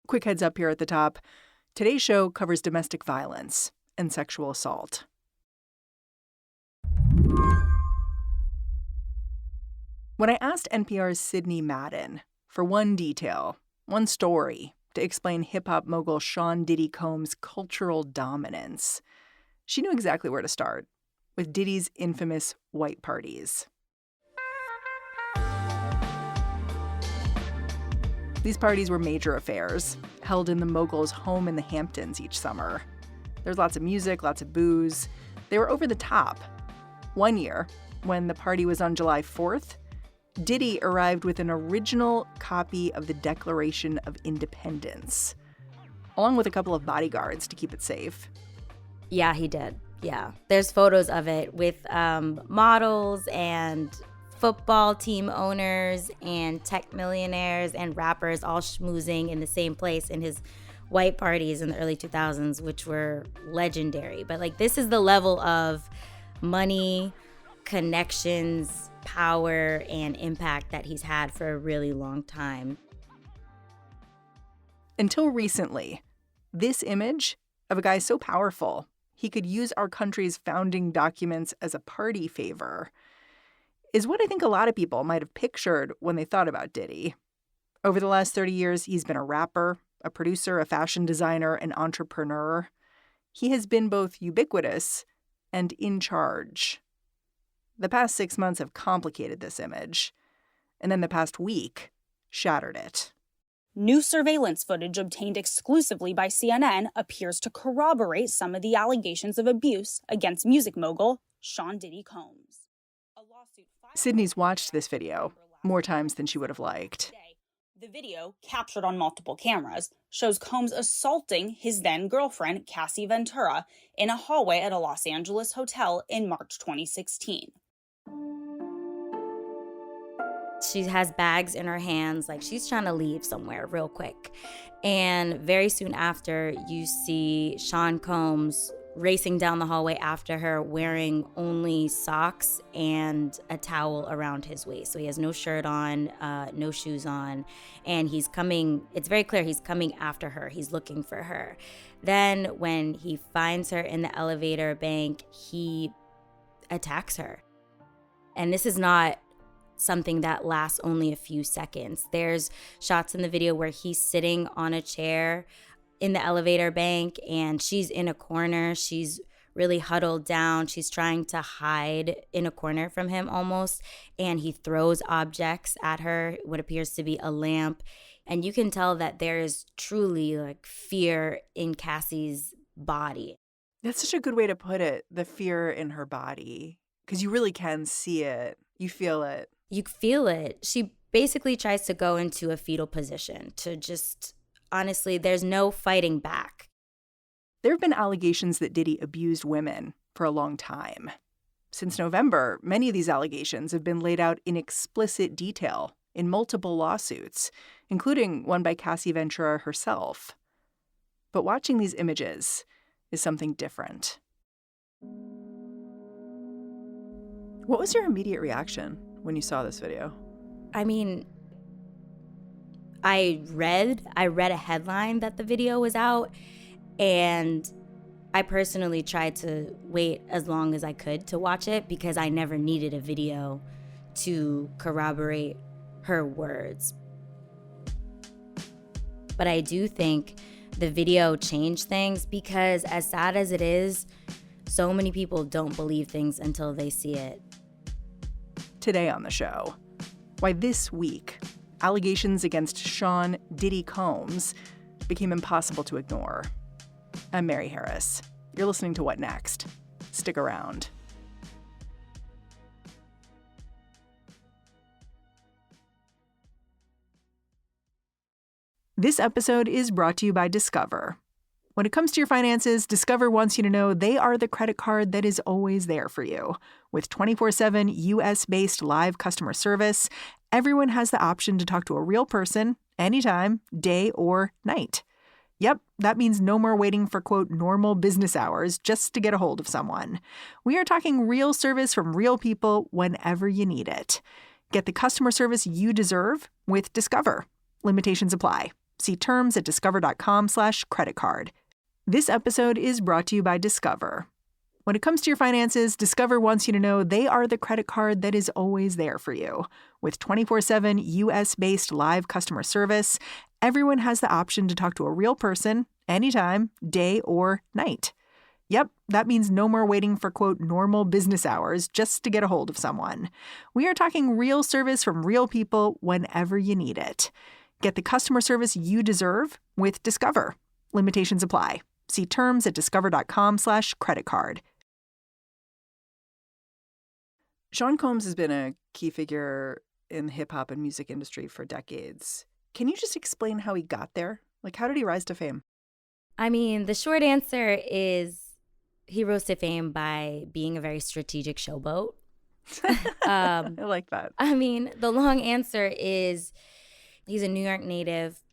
Quick heads up here at the top. Today's show covers domestic violence and sexual assault. When I asked NPR's Sidney Madden for one detail, one story to explain hip-hop mogul Sean Diddy Combs' cultural dominance, she knew exactly where to start, with Diddy's infamous white parties. These parties were major affairs, held in the mogul's home in the Hamptons each summer. There's lots of music, lots of booze. They were over the top. One year, when the party was on July 4th, Diddy arrived with an original copy of the Declaration of Independence, along with a couple of bodyguards to keep it safe. Yeah, he did. Yeah. There's photos of it with models and football team owners and tech millionaires and rappers all schmoozing in the same place in his white parties in the early 2000s, which were legendary. But like, this is the level of money, connections, power, and impact that he's had for a really long time. Until recently, this image of a guy so powerful he could use our country's founding documents as a party favor is what I think a lot of people might have pictured when they thought about Diddy. Over the last 30 years, he's been a rapper, a producer, a fashion designer, an entrepreneur. He has been both ubiquitous and in charge. The past 6 months have complicated this image, and then the past week shattered it. New surveillance footage obtained exclusively by CNN appears to corroborate some of the allegations of abuse against music mogul Sean Diddy Combs. Sidney's watched this video more times than she would have liked. The video, captured on multiple cameras, shows Combs assaulting his then-girlfriend, Cassie Ventura, in a hallway at a Los Angeles hotel in March 2016. She has bags in her hands, like she's trying to leave somewhere real quick. And very soon after, you see Sean Combs racing down the hallway after her, wearing only socks and a towel around his waist. So he has no shirt on, no shoes on, and he's coming, it's very clear he's coming after her. He's looking for her. Then when he finds her in the elevator bank, he attacks her. And this is not something that lasts only a few seconds. There's shots in the video where he's sitting on a chair in the elevator bank and she's in a corner. She's really huddled down. She's trying to hide in a corner from him almost. And he throws objects at her, what appears to be a lamp. And you can tell that there is truly like fear in Cassie's body. That's such a good way to put it, the fear in her body, because you really can see it. You feel it. You feel it. She basically tries to go into a fetal position to just, honestly, there's no fighting back. There have been allegations that Diddy abused women for a long time. Since November, many of these allegations have been laid out in explicit detail in multiple lawsuits, including one by Cassie Ventura herself. But watching these images is something different. What was your immediate reaction when you saw this video? I mean, I read a headline that the video was out, and I personally tried to wait as long as I could to watch it because I never needed a video to corroborate her words. But I do think the video changed things because, as sad as it is, so many people don't believe things until they see it. Today on the show, why this week allegations against Sean Diddy Combs became impossible to ignore. I'm Mary Harris. You're listening to What Next? Stick around. This episode is brought to you by Discover. When it comes to your finances, Discover wants you to know they are the credit card that is always there for you. With 24/7 U.S.-based live customer service, everyone has the option to talk to a real person anytime, day or night. Yep, that means no more waiting for, quote, normal business hours just to get a hold of someone. We are talking real service from real people whenever you need it. Get the customer service you deserve with Discover. Limitations apply. See terms at discover.com/creditcard. This episode is brought to you by Discover. When it comes to your finances, Discover wants you to know they are the credit card that is always there for you. With 24/7 U.S.-based live customer service, everyone has the option to talk to a real person anytime, day or night. Yep, that means no more waiting for, quote, normal business hours just to get a hold of someone. We are talking real service from real people whenever you need it. Get the customer service you deserve with Discover. Limitations apply. See terms at discover.com/creditcard. Sean Combs has been a key figure in the hip hop and music industry for decades. Can you just explain how he got there? Like, how did he rise to fame? I mean, the short answer is he rose to fame by being a very strategic showboat. I like that. I mean, the long answer is he's a New York native,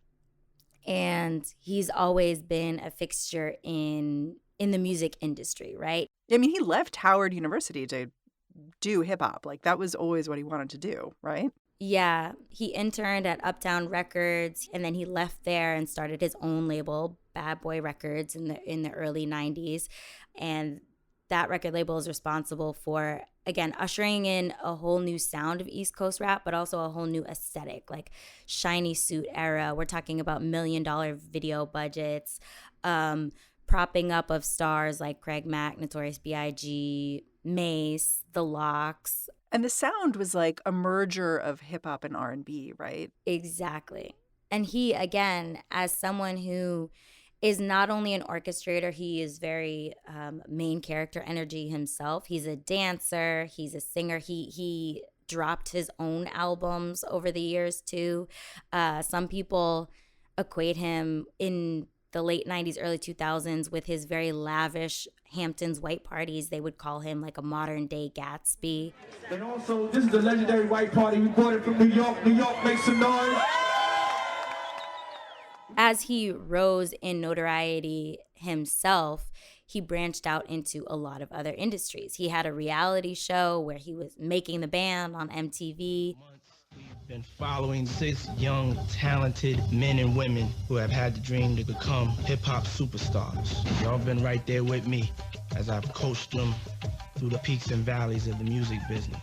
and he's always been a fixture in the music industry, right? I mean, he left Howard University to do hip hop. Like, that was always what he wanted to do, right? Yeah, he interned at Uptown Records, and then he left there and started his own label, Bad Boy Records, in the early 90s. And that record label is responsible for, again, ushering in a whole new sound of East Coast rap, but also a whole new aesthetic, like shiny suit era. We're talking about $1 million video budgets, propping up of stars like Craig Mack, Notorious B.I.G., Mace, The Lox. And the sound was like a merger of hip hop and R&B, right? Exactly. And he, again, as someone who is not only an orchestrator, he is very main character energy himself. He's a dancer. He's a singer. He dropped his own albums over the years, too. Some people equate him in the late 90s, early 2000s with his very lavish Hamptons white parties. They would call him like a modern day Gatsby. And also, this is the legendary white party recorded from New York. New York, make some noise. As he rose in notoriety himself, he branched out into a lot of other industries. He had a reality show where he was making the band on MTV. We've been following 6 young, talented men and women who have had the dream to become hip-hop superstars. Y'all been right there with me as I've coached them through the peaks and valleys of the music business.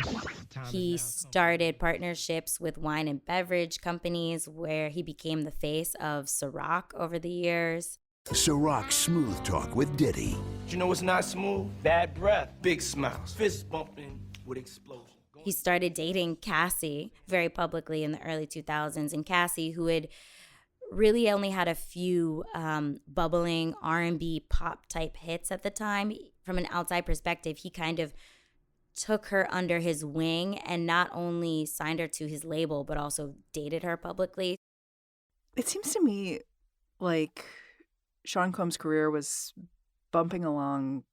He started partnerships with wine and beverage companies where he became the face of Ciroc over the years. Ciroc Smooth Talk with Diddy. You know what's not smooth? Bad breath, big smiles, fist bumping with explosion. He started dating Cassie very publicly in the early 2000s. And Cassie, who had really only had a few bubbling R&B pop type hits at the time, from an outside perspective, he kind of took her under his wing and not only signed her to his label, but also dated her publicly. It seems to me like Sean Combs' career was bumping along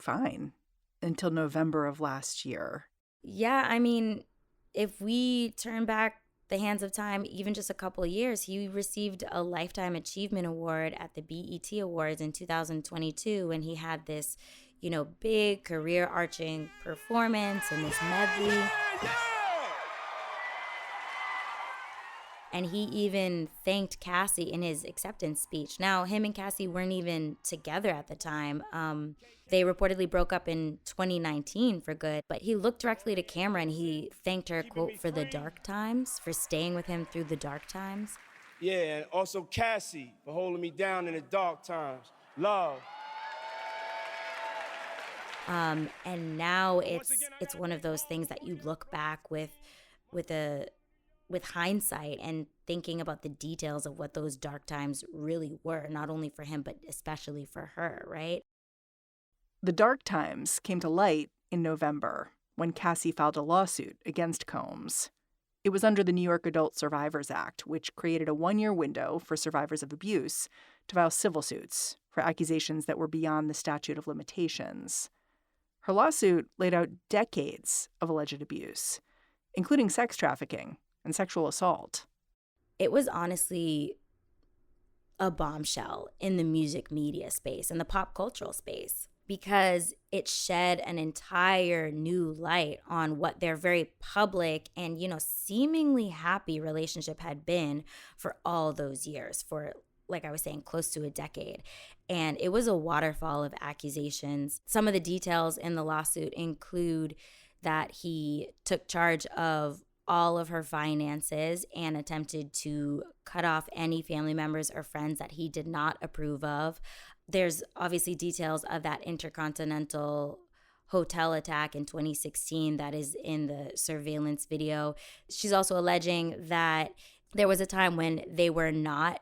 fine until November of last year. Yeah, I mean, if we turn back the hands of time, even just a couple of years, he received a Lifetime Achievement Award at the BET Awards in 2022, and he had this, big career-arching performance in this medley. And he even thanked Cassie in his acceptance speech. Now, him and Cassie weren't even together at the time. They reportedly broke up in 2019 for good. But he looked directly to camera and he thanked her, quote, for the dark times, for staying with him through the dark times. Yeah, and also Cassie for holding me down in the dark times. Love. And now it's one of those things that you look back with hindsight and thinking about the details of what those dark times really were, not only for him, but especially for her, right? The dark times came to light in November when Cassie filed a lawsuit against Combs. It was under the New York Adult Survivors Act, which created a 1-year window for survivors of abuse to file civil suits for accusations that were beyond the statute of limitations. Her lawsuit laid out decades of alleged abuse, including sex trafficking and sexual assault. It was honestly a bombshell in the music media space and the pop cultural space. because it shed an entire new light on what their very public and, seemingly happy relationship had been for all those years, for, like I was saying, close to a decade. And it was a waterfall of accusations. Some of the details in the lawsuit include that he took charge of all of her finances and attempted to cut off any family members or friends that he did not approve of. There's obviously details of that Intercontinental Hotel attack in 2016 that is in the surveillance video. She's also alleging that there was a time when they were not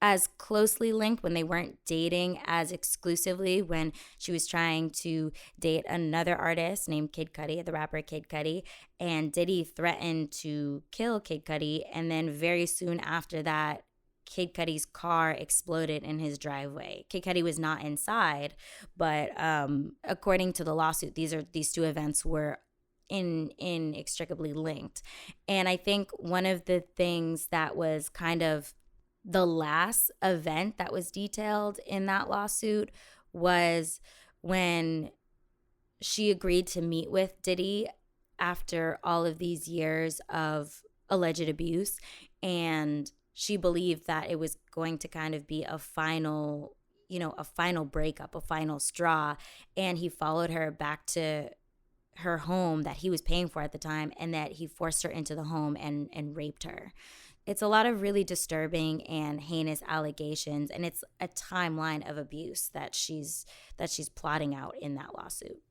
as closely linked, when they weren't dating as exclusively, when she was trying to date another artist named Kid Cudi, the rapper Kid Cudi, and Diddy threatened to kill Kid Cudi. And then very soon after that, Kid Cudi's car exploded in his driveway. Kid Cudi was not inside, but according to the lawsuit, these two events were inextricably linked. And I think one of the things that was kind of the last event that was detailed in that lawsuit was when she agreed to meet with Diddy after all of these years of alleged abuse, and she believed that it was going to kind of be a final breakup, a final straw, and he followed her back to her home that he was paying for at the time, and that he forced her into the home and raped her. It's a lot of really disturbing and heinous allegations, and it's a timeline of abuse that she's plotting out in that lawsuit.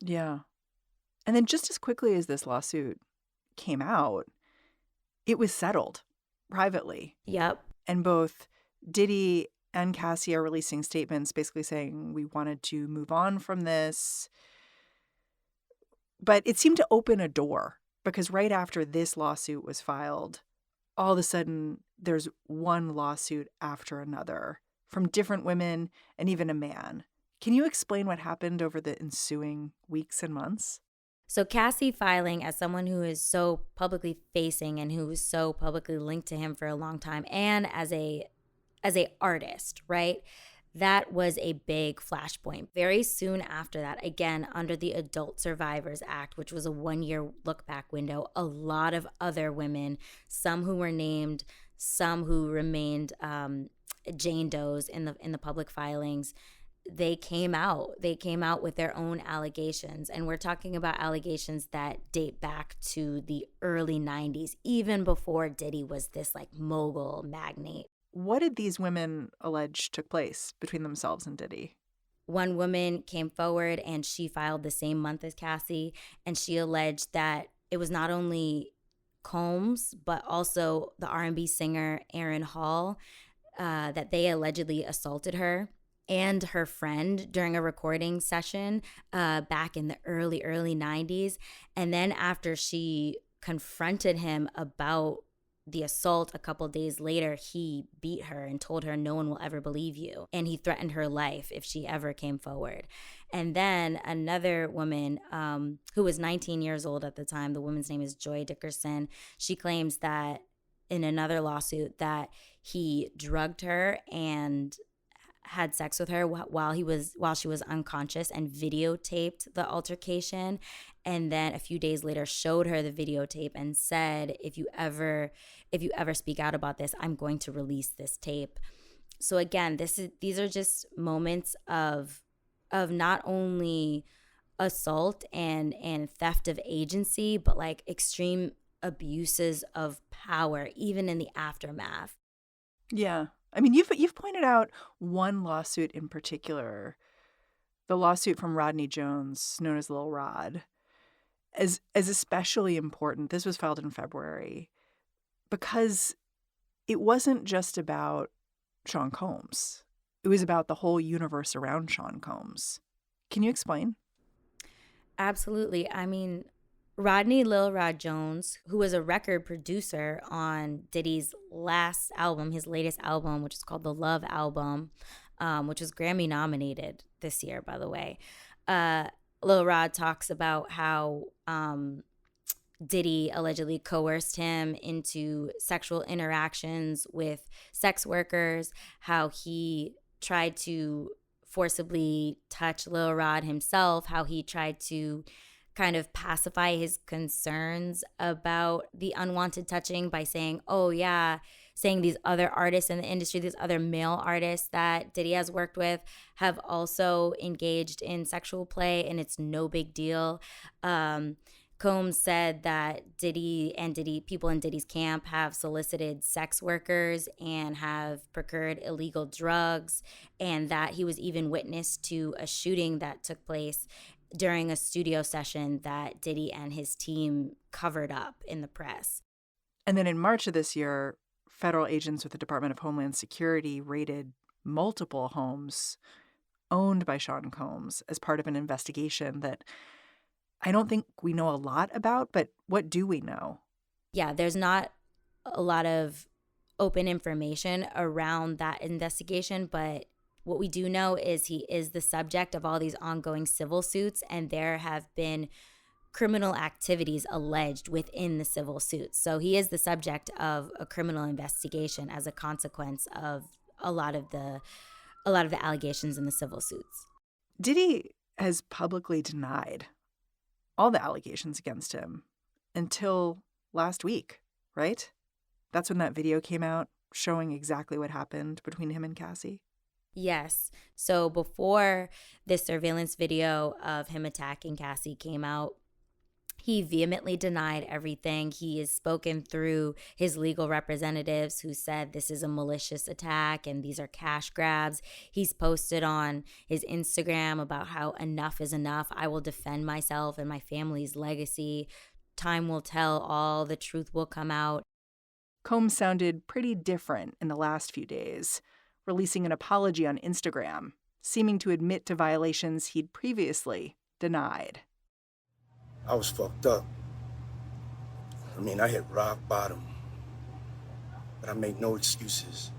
Yeah. And then just as quickly as this lawsuit came out, it was settled privately. Yep. And both Diddy and Cassie are releasing statements basically saying we wanted to move on from this. But it seemed to open a door, because right after this lawsuit was filed, all of a sudden there's one lawsuit after another from different women and even a man. Can you explain what happened over the ensuing weeks and months? So Cassie filing as someone who is so publicly facing and who was so publicly linked to him for a long time, and as a artist, right? That was a big flashpoint. Very soon after that, again, under the Adult Survivors Act, which was a 1-year look-back window, a lot of other women, some who were named, some who remained Jane Does in the public filings, they came out. They came out with their own allegations. And we're talking about allegations that date back to the early 90s, even before Diddy was this like mogul magnate. What did these women allege took place between themselves and Diddy? One woman came forward and she filed the same month as Cassie, and she alleged that it was not only Combs, but also the R&B singer Aaron Hall, that they allegedly assaulted her and her friend during a recording session back in the early 90s. And then after she confronted him about the assault a couple days later, he beat her and told her, "No one will ever believe you." And he threatened her life if she ever came forward. And then another woman who was 19 years old at the time, the woman's name is Joy Dickerson. She claims that in another lawsuit that he drugged her and had sex with her while she was unconscious, and videotaped the altercation, and then a few days later showed her the videotape and said, if you ever speak out about this, I'm going to release this tape. So again, these are just moments of not only assault and theft of agency, but like extreme abuses of power, even in the aftermath. Yeah. I mean, you've pointed out one lawsuit in particular, the lawsuit from Rodney Jones, known as Lil Rod, as especially important. This was filed in February because it wasn't just about Sean Combs. It was about the whole universe around Sean Combs. Can you explain? Absolutely. I mean, Rodney Lil Rod Jones, who was a record producer on Diddy's last album, his latest album, which is called the Love Album, which was Grammy nominated this year, by the way. Lil Rod talks about how Diddy allegedly coerced him into sexual interactions with sex workers, how he tried to forcibly touch Lil Rod himself, how he tried to kind of pacify his concerns about the unwanted touching by saying, oh yeah, saying these other artists in the industry, these other male artists that Diddy has worked with have also engaged in sexual play, and it's no big deal. Combs said that Diddy and people in Diddy's camp have solicited sex workers and have procured illegal drugs, and that he was even witness to a shooting that took place during a studio session that Diddy and his team covered up in the press. And then in March of this year, federal agents with the Department of Homeland Security raided multiple homes owned by Sean Combs as part of an investigation that I don't think we know a lot about, but what do we know? Yeah, there's not a lot of open information around that investigation, but what we do know is he is the subject of all these ongoing civil suits, and there have been criminal activities alleged within the civil suits. So he is the subject of a criminal investigation as a consequence of a lot of the allegations in the civil suits. Diddy has publicly denied all the allegations against him until last week, right? That's when that video came out showing exactly what happened between him and Cassie. Yes. So before this surveillance video of him attacking Cassie came out, he vehemently denied everything. He has spoken through his legal representatives who said this is a malicious attack and these are cash grabs. He's posted on his Instagram about how enough is enough. I will defend myself and my family's legacy. Time will tell all. The truth will come out. Combs sounded pretty different in the last few days, releasing an apology on Instagram, seeming to admit to violations he'd previously denied. I was fucked up. I mean, I hit rock bottom. But I made no excuses.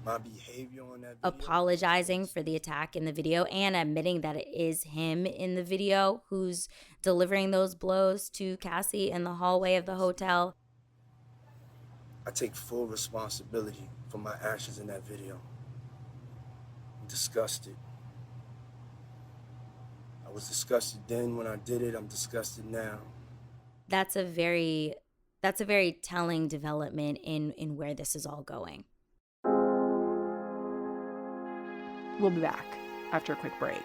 My behavior on that video... Apologizing for the attack in the video and admitting that it is him in the video who's delivering those blows to Cassie in the hallway of the hotel. I take full responsibility for my actions in that video. I'm disgusted. I was disgusted then when I did it. I'm disgusted now. That's a very telling development in where this is all going. We'll be back after a quick break.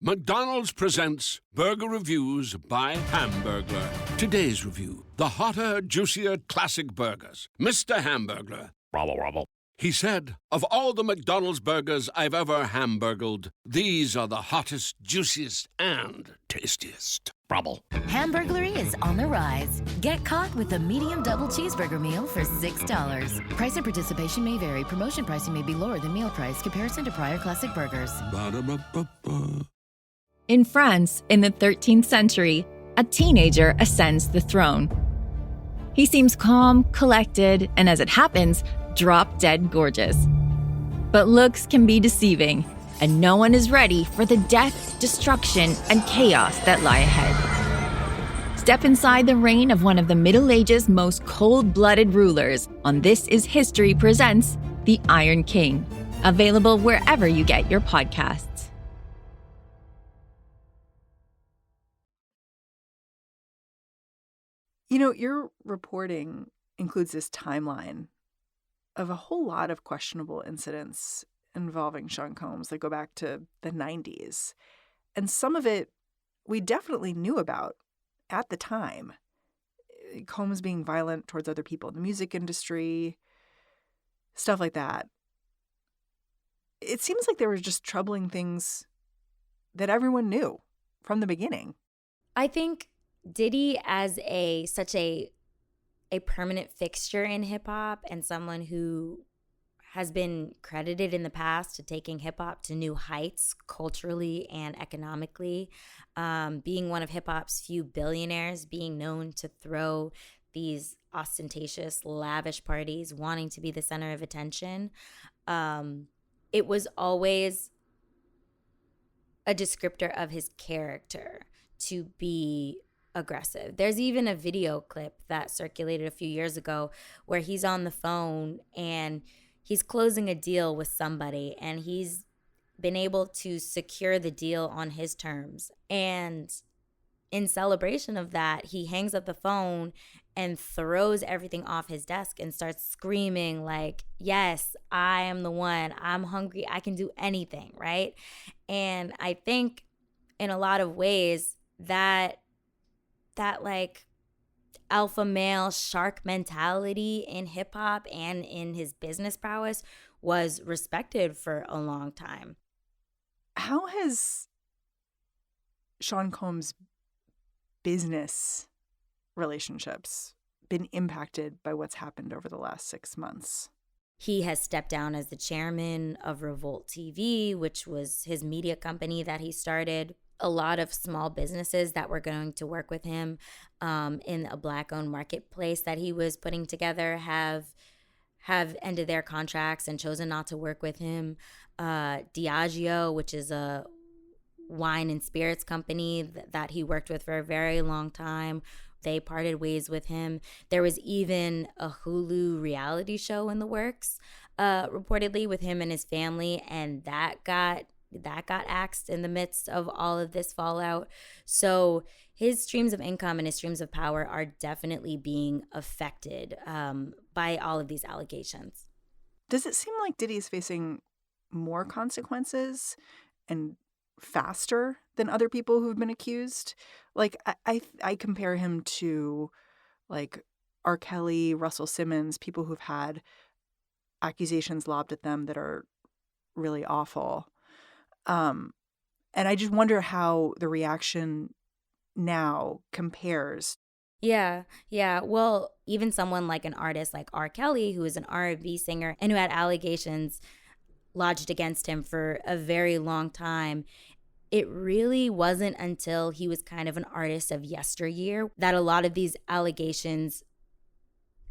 McDonald's presents Burger Reviews by Hamburglar. Today's review, the hotter, juicier classic burgers. Mr. Hamburglar. Robble, robble. He said, of all the McDonald's burgers I've ever hamburgled, these are the hottest, juiciest, and tastiest. Robble. Hamburglary is on the rise. Get caught with a medium double cheeseburger meal for $6. Price and participation may vary. Promotion pricing may be lower than meal price. Comparison to prior classic burgers. Ba-da-ba-ba-ba. In France, in the 13th century, a teenager ascends the throne. He seems calm, collected, and as it happens, drop-dead gorgeous. But looks can be deceiving, and no one is ready for the death, destruction, and chaos that lie ahead. Step inside the reign of one of the Middle Ages' most cold-blooded rulers on This Is History Presents The Iron King, available wherever you get your podcasts. You know, your reporting includes this timeline of a whole lot of questionable incidents involving Sean Combs that go back to the 90s. And some of it we definitely knew about at the time. Combs being violent towards other people in the music industry, stuff like that. It seems like there were just troubling things that everyone knew from the beginning. I think Diddy as such a permanent fixture in hip hop and someone who has been credited in the past to taking hip hop to new heights culturally and economically, being one of hip hop's few billionaires, being known to throw these ostentatious, lavish parties, wanting to be the center of attention. It was always a descriptor of his character to be aggressive. There's even a video clip that circulated a few years ago where he's on the phone and he's closing a deal with somebody, and he's been able to secure the deal on his terms. And in celebration of that, he hangs up the phone and throws everything off his desk and starts screaming like, yes, I am the one. I'm hungry. I can do anything, right? And I think in a lot of ways that like alpha male shark mentality in hip hop and in his business prowess was respected for a long time. How has Sean Combs' business relationships been impacted by what's happened over the last 6 months? He has stepped down as the chairman of Revolt TV, which was his media company that he started. A lot of small businesses that were going to work with him in a Black-owned marketplace that he was putting together have ended their contracts and chosen not to work with him. Diageo, which is a wine and spirits company that he worked with for a very long time, they parted ways with him. There was even a Hulu reality show in the works, reportedly with him and his family, and that got axed in the midst of all of this fallout. So his streams of income and his streams of power are definitely being affected by all of these allegations. Does it seem like Diddy is facing more consequences and faster than other people who've been accused? Like, I compare him to like R. Kelly, Russell Simmons, people who've had accusations lobbed at them that are really awful. And I just wonder how the reaction now compares. Yeah. Well, even someone like an artist like R. Kelly, who is an R&B singer and who had allegations lodged against him for a very long time, it really wasn't until he was kind of an artist of yesteryear that a lot of these allegations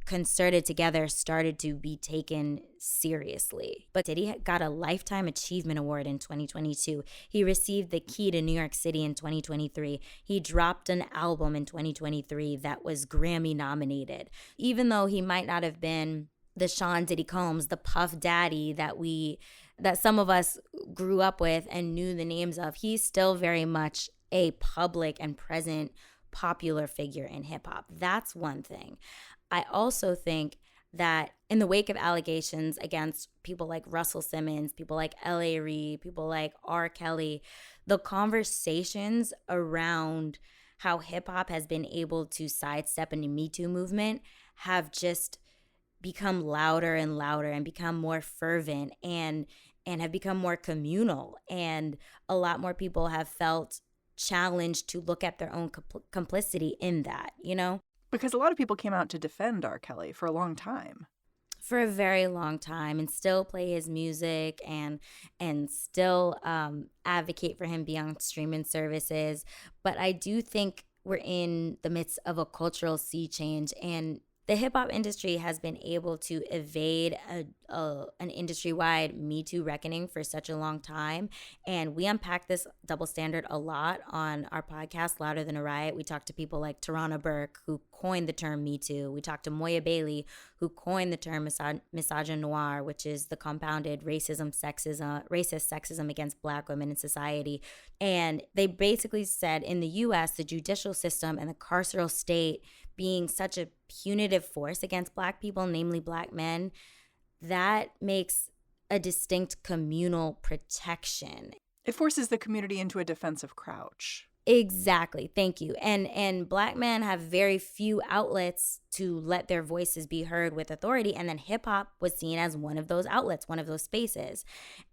concerted together started to be taken seriously. But Diddy got a Lifetime Achievement Award in 2022. He received the key to New York City in 2023. He dropped an album in 2023 that was Grammy nominated. Even though he might not have been the Sean Diddy Combs, the Puff Daddy that some of us grew up with and knew the names of, he's still very much a public and present popular figure in hip hop. That's one thing. I also think that in the wake of allegations against people like Russell Simmons, people like L.A. Reid, people like R. Kelly, the conversations around how hip hop has been able to sidestep in the Me Too movement have just become louder and louder and become more fervent and have become more communal. And a lot more people have felt challenged to look at their own complicity in that, you know? Because a lot of people came out to defend R. Kelly for a long time. For a very long time, and still play his music and still advocate for him beyond streaming services. But I do think we're in the midst of a cultural sea change, and the hip hop industry has been able to evade an industry-wide Me Too reckoning for such a long time. And we unpack this double standard a lot on our podcast, Louder Than a Riot. We talk to people like Tarana Burke, who coined the term Me Too. We talk to Moya Bailey, who coined the term misogynoir, which is the compounded racist sexism against Black women in society. And they basically said in the U.S., the judicial system and the carceral state being such a punitive force against Black people, namely Black men, that makes a distinct communal protection. It forces the community into a defensive crouch. Exactly. Thank you. And Black men have very few outlets to let their voices be heard with authority. And then hip hop was seen as one of those outlets, one of those spaces.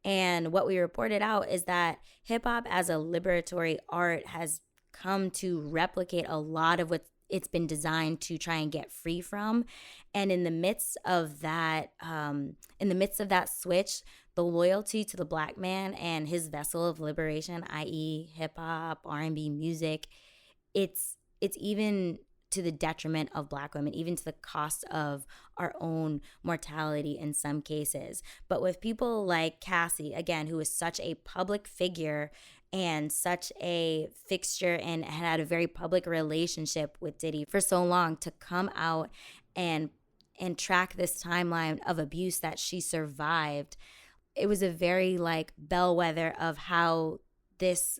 And what we reported out is that hip hop as a liberatory art has come to replicate a lot of what it's been designed to try and get free from. And in the midst of that switch, the loyalty to the Black man and his vessel of liberation, i.e. hip hop, R&B music, it's even to the detriment of Black women, even to the cost of our own mortality in some cases. But with people like Cassie, again, who is such a public figure and such a fixture and had a very public relationship with Diddy for so long, to come out and track this timeline of abuse that she survived. It was a very like bellwether of how this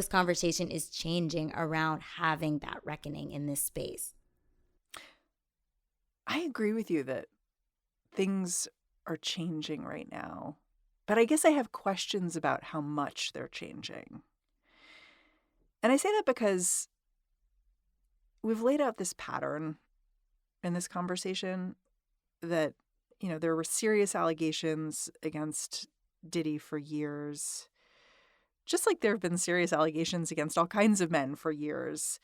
conversation is changing around having that reckoning in this space. I agree with you that things are changing right now, but I guess I have questions about how much they're changing. And I say that because we've laid out this pattern in this conversation that, you know, there were serious allegations against Diddy for years, just like there have been serious allegations against all kinds of men for years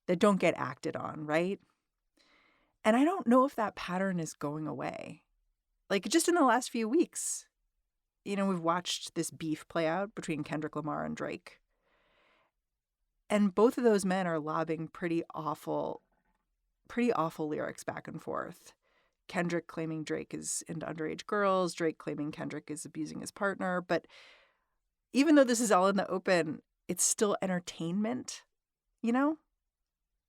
that don't get acted on, right? And I don't know if that pattern is going away. Like, just in the last few weeks, you know, we've watched this beef play out between Kendrick Lamar and Drake. And both of those men are lobbing pretty awful lyrics back and forth. Kendrick claiming Drake is into underage girls, Drake claiming Kendrick is abusing his partner. But even though this is all in the open, it's still entertainment, you know?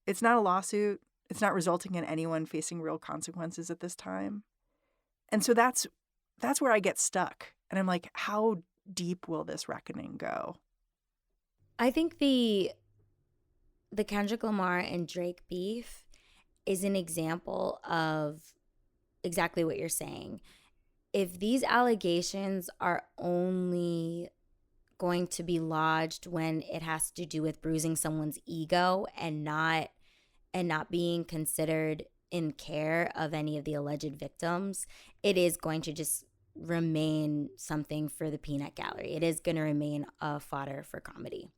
It's not a lawsuit. It's not resulting in anyone facing real consequences at this time. And so that's where I get stuck. And I'm like, how deep will this reckoning go? I think the Kendrick Lamar and Drake beef is an example of exactly what you're saying. If these allegations are only going to be lodged when it has to do with bruising someone's ego and not being considered in care of any of the alleged victims, it is going to just remain something for the peanut gallery. It is going to remain a fodder for comedy.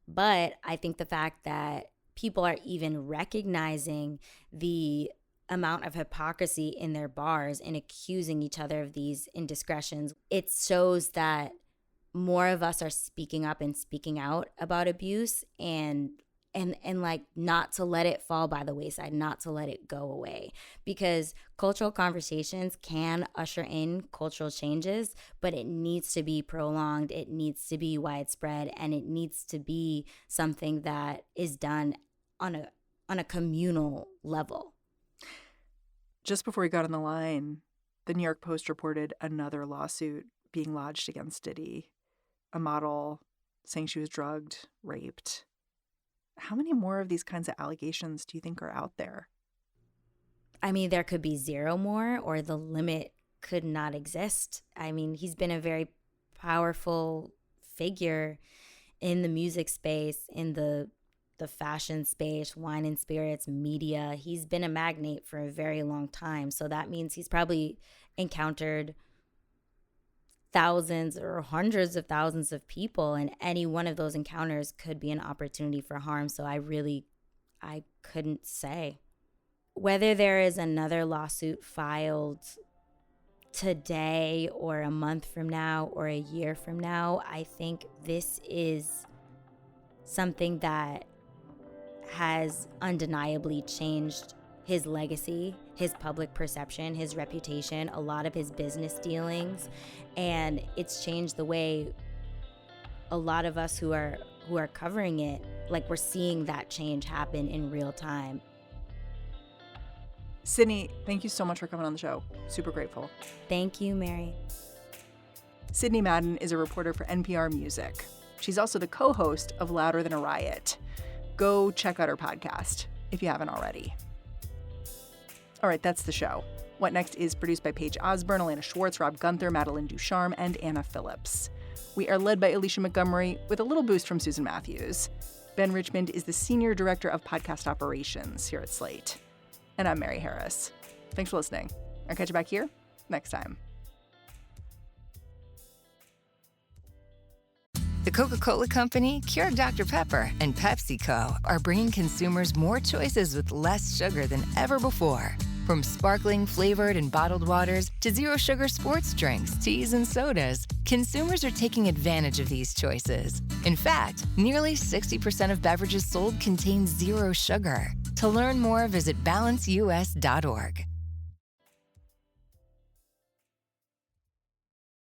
But I think the fact that people are even recognizing the amount of hypocrisy in their bars and accusing each other of these indiscretions, it shows that more of us are speaking up and speaking out about abuse and like not to let it fall by the wayside, not to let it go away. Because cultural conversations can usher in cultural changes, but it needs to be prolonged, it needs to be widespread, and it needs to be something that is done on a communal level. Just before we got on the line, the New York Post reported another lawsuit being lodged against Diddy, a model saying she was drugged, raped. How many more of these kinds of allegations do you think are out there? I mean, there could be zero more, or the limit could not exist. I mean, he's been a very powerful figure in the music space, in the fashion space, wine and spirits, media. He's been a magnate for a very long time. So that means he's probably encountered thousands or hundreds of thousands of people, and any one of those encounters could be an opportunity for harm. So I couldn't say. Whether there is another lawsuit filed today or a month from now or a year from now, I think this is something that has undeniably changed his legacy, his public perception, his reputation, a lot of his business dealings, and it's changed the way a lot of us who are covering it, like, we're seeing that change happen in real time. Sidney, thank you so much for coming on the show. Super grateful. Thank you, Mary. Sidney Madden is a reporter for NPR Music. She's also the co-host of Louder Than a Riot. Go check out her podcast if you haven't already. All right, that's the show. What Next is produced by Paige Osburn, Elena Schwartz, Rob Gunther, Madeline Ducharme, and Anna Phillips. We are led by Alicia Montgomery with a little boost from Susan Matthews. Ben Richmond is the Senior Director of Podcast Operations here at Slate. And I'm Mary Harris. Thanks for listening. I'll catch you back here next time. The Coca-Cola Company, Keurig Dr. Pepper, and PepsiCo are bringing consumers more choices with less sugar than ever before. From sparkling, flavored, and bottled waters to zero-sugar sports drinks, teas, and sodas, consumers are taking advantage of these choices. In fact, nearly 60% of beverages sold contain zero sugar. To learn more, visit balanceus.org.